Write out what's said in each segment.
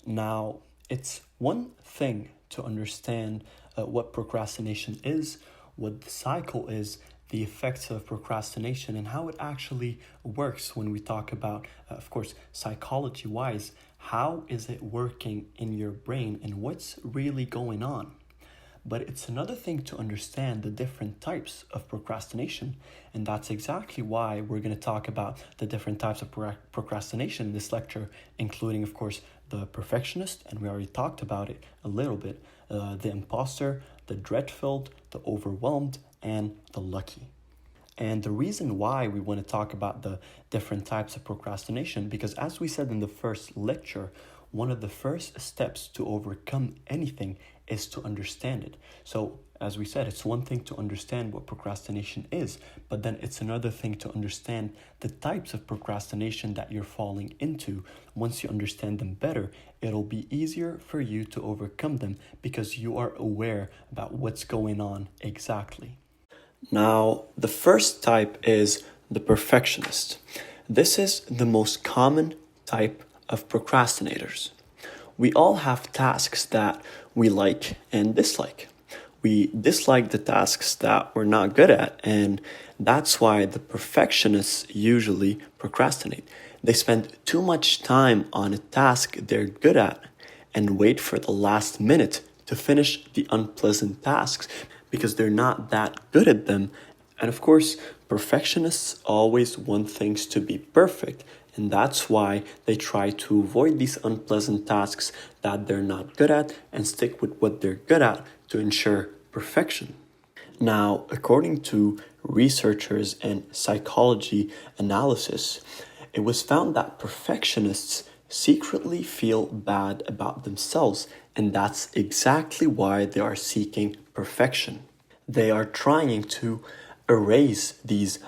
Now, it's one thing to understand what procrastination is, what the cycle is, the effects of procrastination, and how it actually works when we talk about, of course, psychology wise. How is it working in your brain and what's really going on? But it's another thing to understand the different types of procrastination. And that's exactly why we're going to talk about the different types of procrastination in this lecture, including, of course, the perfectionist, and we already talked about it a little bit, the imposter, the dread-filled, the overwhelmed, and the lucky. And the reason why we want to talk about the different types of procrastination, because as we said in the first lecture, one of the first steps to overcome anything is to understand it. So, as we said, it's one thing to understand what procrastination is, but then it's another thing to understand the types of procrastination that you're falling into. Once you understand them better, it'll be easier for you to overcome them because you are aware about what's going on exactly. Now, the first type is the perfectionist. This is the most common type of procrastinators. We all have tasks that we like and dislike. We dislike the tasks that we're not good at, and that's why the perfectionists usually procrastinate. They spend too much time on a task they're good at and wait for the last minute to finish the unpleasant tasks because they're not that good at them. And of course, perfectionists always want things to be perfect, and that's why they try to avoid these unpleasant tasks that they're not good at and stick with what they're good at to ensure perfection. Now, according to researchers and psychology analysis, it was found that perfectionists secretly feel bad about themselves, and that's exactly why they are seeking perfection. They are trying to erase these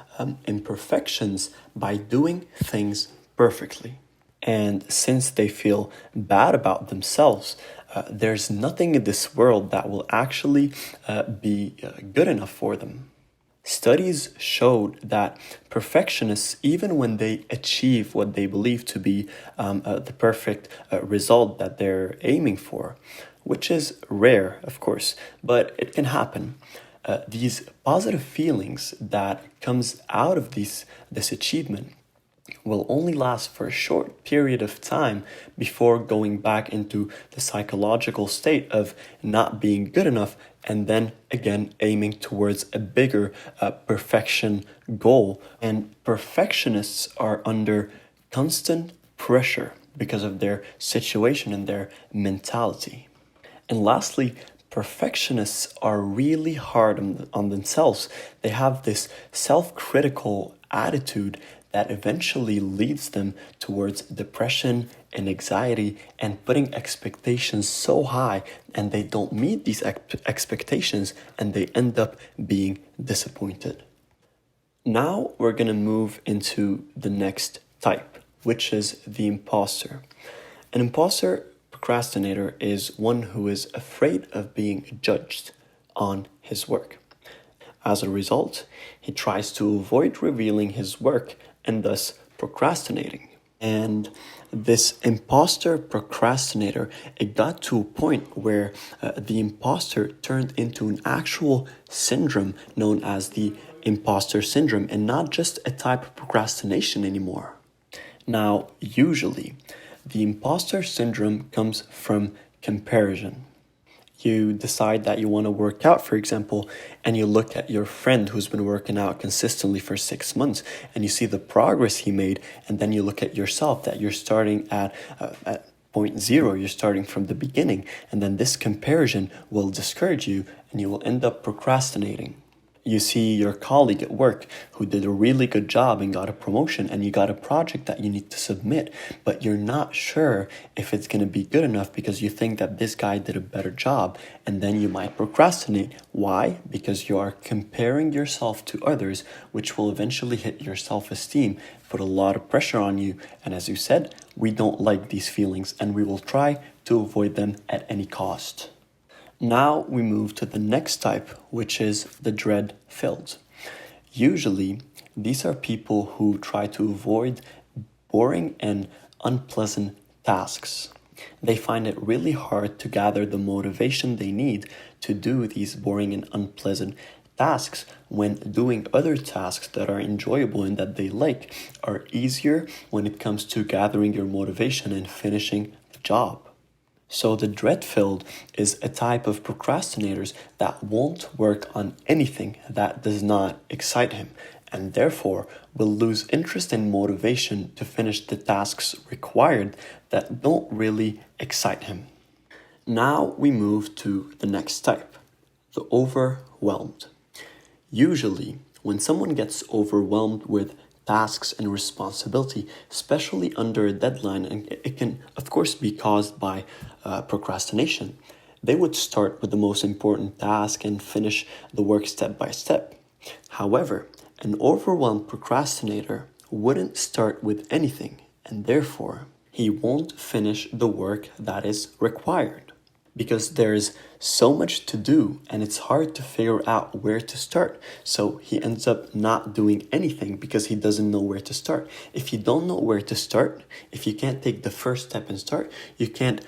imperfections by doing things perfectly. And since they feel bad about themselves, there's nothing in this world that will actually be good enough for them. Studies showed that perfectionists, even when they achieve what they believe to be the perfect result that they're aiming for, which is rare, of course, but it can happen. These positive feelings that comes out of this achievement will only last for a short period of time before going back into the psychological state of not being good enough and then again aiming towards a bigger perfection goal. And perfectionists are under constant pressure because of their situation and their mentality. And lastly, perfectionists are really hard on themselves. They have this self-critical attitude that eventually leads them towards depression and anxiety and putting expectations so high, and they don't meet these expectations and they end up being disappointed. Now we're going to move into the next type, which is the imposter. An imposter procrastinator is one who is afraid of being judged on his work. As a result, he tries to avoid revealing his work and thus procrastinating. And this imposter procrastinator, it got to a point where the imposter turned into an actual syndrome known as the imposter syndrome, and not just a type of procrastination anymore. Now, usually, the imposter syndrome comes from comparison. You decide that you want to work out, for example, and you look at your friend who's been working out consistently for 6 months and you see the progress he made, and then you look at yourself that you're starting at point zero, you're starting from the beginning, and then this comparison will discourage you and you will end up procrastinating. You see your colleague at work who did a really good job and got a promotion, and you got a project that you need to submit, but you're not sure if it's going to be good enough because you think that this guy did a better job, and then you might procrastinate. Why? Because you are comparing yourself to others, which will eventually hit your self-esteem, put a lot of pressure on you, and as you said, we don't like these feelings and we will try to avoid them at any cost. Now we move to the next type, which is the dread-filled. Usually, these are people who try to avoid boring and unpleasant tasks. They find it really hard to gather the motivation they need to do these boring and unpleasant tasks when doing other tasks that are enjoyable and that they like are easier when it comes to gathering your motivation and finishing the job. So the dread-filled is a type of procrastinators that won't work on anything that does not excite him, and therefore will lose interest and motivation to finish the tasks required that don't really excite him. Now we move to the next type, the overwhelmed. Usually, when someone gets overwhelmed with tasks and responsibility, especially under a deadline, and it can, of course, be caused by procrastination, they would start with the most important task and finish the work step by step. However, an overwhelmed procrastinator wouldn't start with anything, and therefore, he won't finish the work that is required. Because there's so much to do and it's hard to figure out where to start. So he ends up not doing anything because he doesn't know where to start. If you don't know where to start, if you can't take the first step and start, you can't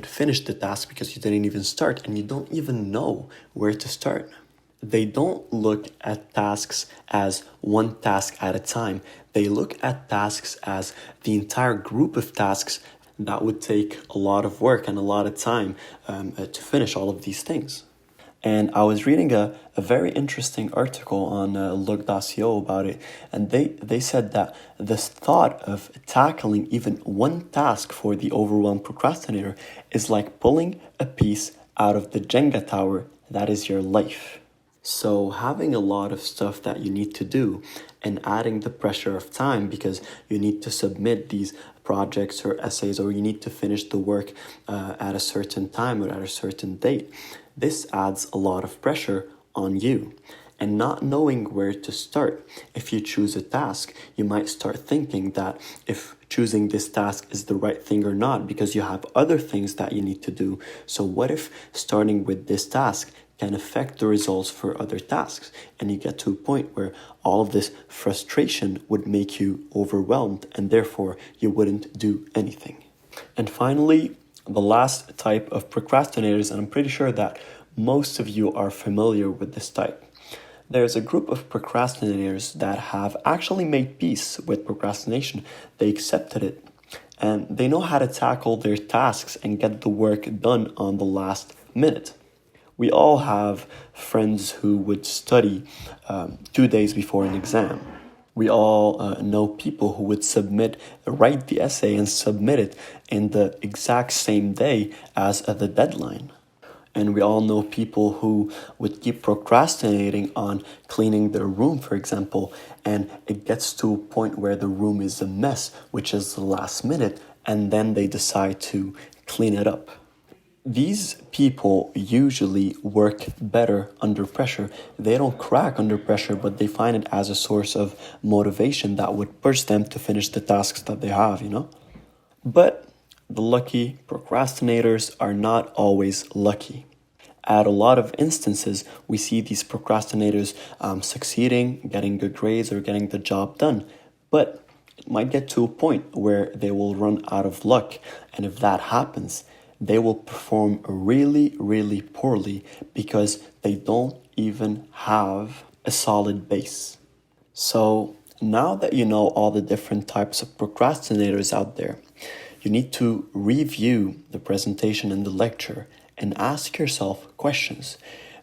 finish the task because you didn't even start and you don't even know where to start. They don't look at tasks as one task at a time. They look at tasks as the entire group of tasks that would take a lot of work and a lot of time to finish all of these things. And I was reading a very interesting article on Log.co about it, and they said that this thought of tackling even one task for the overwhelmed procrastinator is like pulling a piece out of the Jenga tower that is your life. So having a lot of stuff that you need to do and adding the pressure of time because you need to submit these projects or essays or you need to finish the work at a certain time or at a certain date. This adds a lot of pressure on you. And not knowing where to start. If you choose a task, you might start thinking that if choosing this task is the right thing or not because you have other things that you need to do. So what if starting with this task can affect the results for other tasks? And you get to a point where all of this frustration would make you overwhelmed and therefore you wouldn't do anything. And finally, the last type of procrastinators, and I'm pretty sure that most of you are familiar with this type. There's a group of procrastinators that have actually made peace with procrastination. They accepted it and they know how to tackle their tasks and get the work done on the last minute. We all have friends who would study 2 days before an exam. We all know people who would write the essay and submit it in the exact same day as the deadline. And we all know people who would keep procrastinating on cleaning their room, for example, and it gets to a point where the room is a mess, which is the last minute, and then they decide to clean it up. These people usually work better under pressure. They don't crack under pressure, but they find it as a source of motivation that would push them to finish the tasks that they have, But the lucky procrastinators are not always lucky. At a lot of instances, we see these procrastinators succeeding, getting good grades, or getting the job done. But it might get to a point where they will run out of luck. And if that happens, they will perform really, really poorly because they don't even have a solid base. So now that you know all the different types of procrastinators out there, you need to review the presentation and the lecture and ask yourself questions.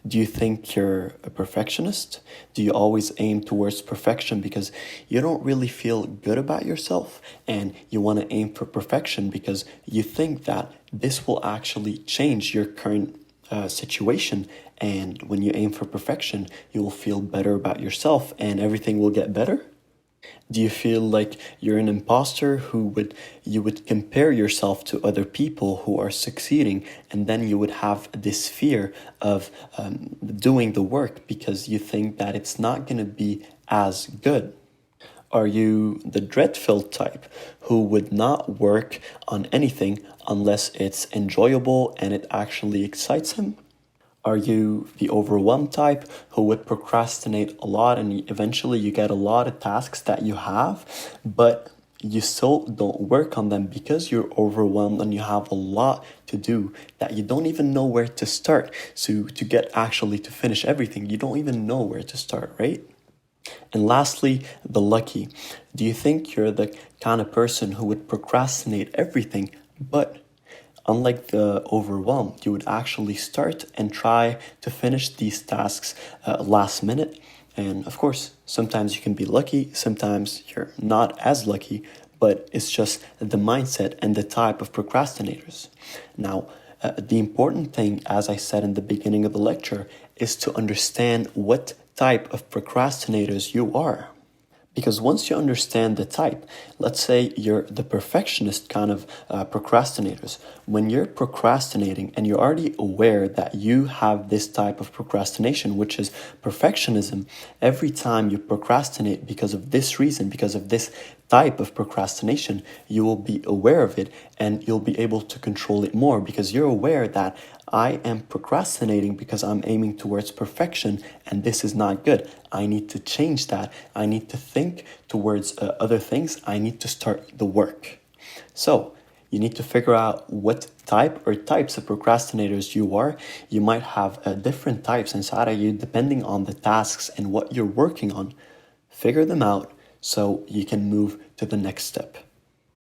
Do you think you're a perfectionist? Do you always aim towards perfection because you don't really feel good about yourself and you want to aim for perfection because you think that this will actually change your current situation, and when you aim for perfection, you will feel better about yourself and everything will get better? Do you feel like you're an imposter you would compare yourself to other people who are succeeding, and then you would have this fear of doing the work because you think that it's not going to be as good? Are you the dread-filled type who would not work on anything unless it's enjoyable and it actually excites him? Are you the overwhelmed type who would procrastinate a lot and eventually you get a lot of tasks that you have, but you still don't work on them because you're overwhelmed and you have a lot to do that you don't even know where to start. So to get actually to finish everything, you don't even know where to start, right? And lastly, the lucky. Do you think you're the kind of person who would procrastinate everything, but unlike the overwhelmed, you would actually start and try to finish these tasks last minute? And of course, sometimes you can be lucky, sometimes you're not as lucky, but it's just the mindset and the type of procrastinators. Now, the important thing, as I said in the beginning of the lecture, is to understand what type of procrastinators you are. Because once you understand the type, let's say you're the perfectionist kind of procrastinators. When you're procrastinating and you're already aware that you have this type of procrastination, which is perfectionism, every time you procrastinate because of this reason, because of this type of procrastination, you will be aware of it and you'll be able to control it more because you're aware that I am procrastinating because I'm aiming towards perfection and this is not good. I need to change that. I need to think towards other things. I need to start the work. So you need to figure out what type or types of procrastinators you are. You might have different types inside of you depending on the tasks and what you're working on. Figure them out so you can move to the next step.